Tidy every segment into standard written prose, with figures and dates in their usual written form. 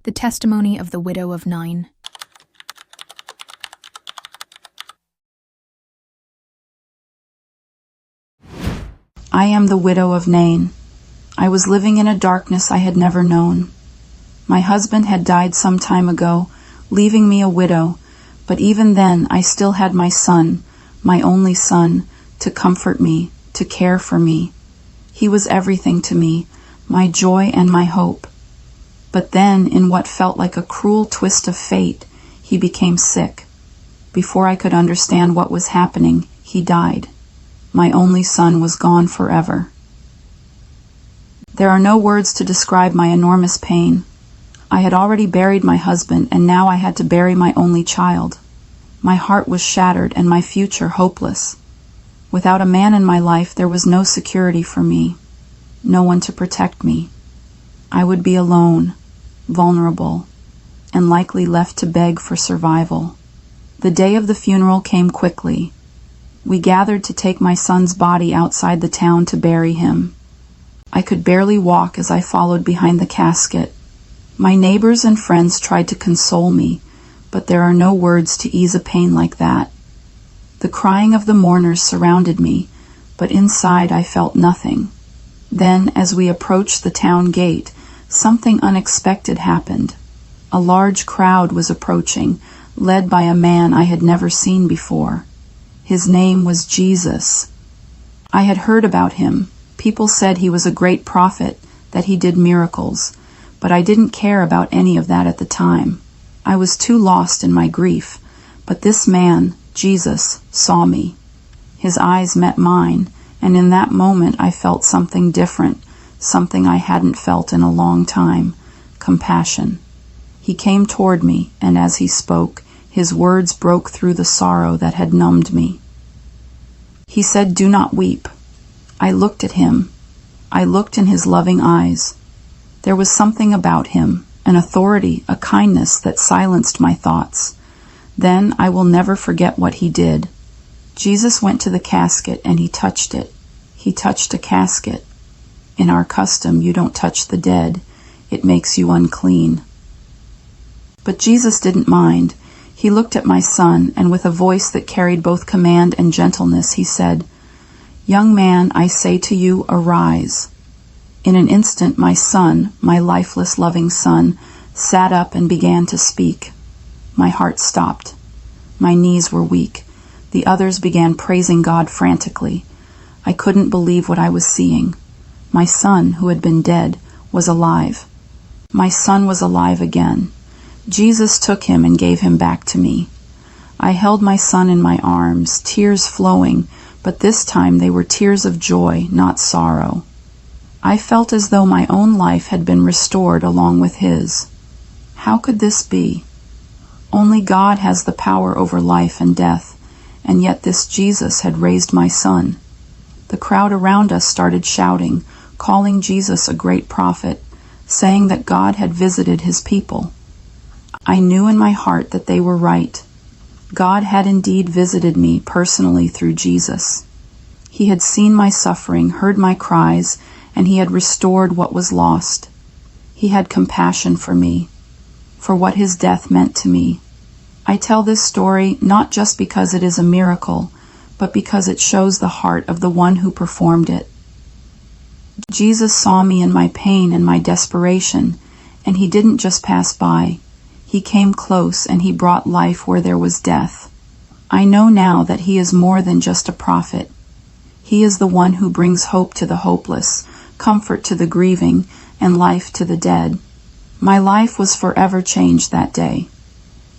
The testimony of the Widow of Nain. I am the widow of Nain. I was living in a darkness I had never known. My husband had died some time ago, leaving me a widow, but even then I still had my son, my only son, to comfort me, to care for me. He was everything to me, my joy and my hope. But then, in what felt like a cruel twist of fate, he became sick. Before I could understand what was happening, he died. My only son was gone forever. There are no words to describe my enormous pain. I had already buried my husband, and now I had to bury my only child. My heart was shattered and my future hopeless. Without a man in my life, there was no security for me, no one to protect me. I would be alone, vulnerable, and likely left to beg for survival. The day of the funeral came quickly. We gathered to take my son's body outside the town to bury him. I could barely walk as I followed behind the casket. My neighbors and friends tried to console me, but there are no words to ease a pain like that. The crying of the mourners surrounded me, but inside I felt nothing. Then, as we approached the town gate, something unexpected happened. A large crowd was approaching, led by a man I had never seen before. His name was Jesus. I had heard about him. People said he was a great prophet, that he did miracles, but I didn't care about any of that at the time. I was too lost in my grief, but this man, Jesus, saw me. His eyes met mine, and in that moment I felt something different, something I hadn't felt in a long time: compassion. He came toward me, and as he spoke, his words broke through the sorrow that had numbed me. He said, "Do not weep." I looked at him. I looked in his loving eyes. There was something about him, an authority, a kindness that silenced my thoughts. Then I will never forget what he did. Jesus went to the casket and he touched it. He touched a casket. In our custom, you don't touch the dead. It makes you unclean. But Jesus didn't mind. He looked at my son, and with a voice that carried both command and gentleness, he said, "Young man, I say to you, arise." In an instant, my son, my lifeless, loving son, sat up and began to speak. My heart stopped. My knees were weak. The others began praising God frantically. I couldn't believe what I was seeing. My son, who had been dead, was alive. My son was alive again. Jesus took him and gave him back to me. I held my son in my arms, tears flowing, but this time they were tears of joy, not sorrow. I felt as though my own life had been restored along with his. How could this be? Only God has the power over life and death, and yet this Jesus had raised my son. The crowd around us started shouting, calling Jesus a great prophet, saying that God had visited his people. I knew in my heart that they were right. God had indeed visited me personally through Jesus. He had seen my suffering, heard my cries, and he had restored what was lost. He had compassion for me, for what his death meant to me. I tell this story not just because it is a miracle, but because it shows the heart of the one who performed it. Jesus saw me in my pain and my desperation, and he didn't just pass by. He came close and he brought life where there was death. I know now that he is more than just a prophet. He is the one who brings hope to the hopeless, comfort to the grieving, and life to the dead. My life was forever changed that day.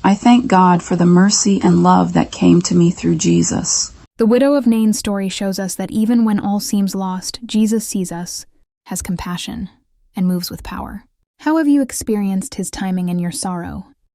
I thank God for the mercy and love that came to me through Jesus. The Widow of Nain's story shows us that even when all seems lost, Jesus sees us, has compassion, and moves with power. How have you experienced his timing in your sorrow?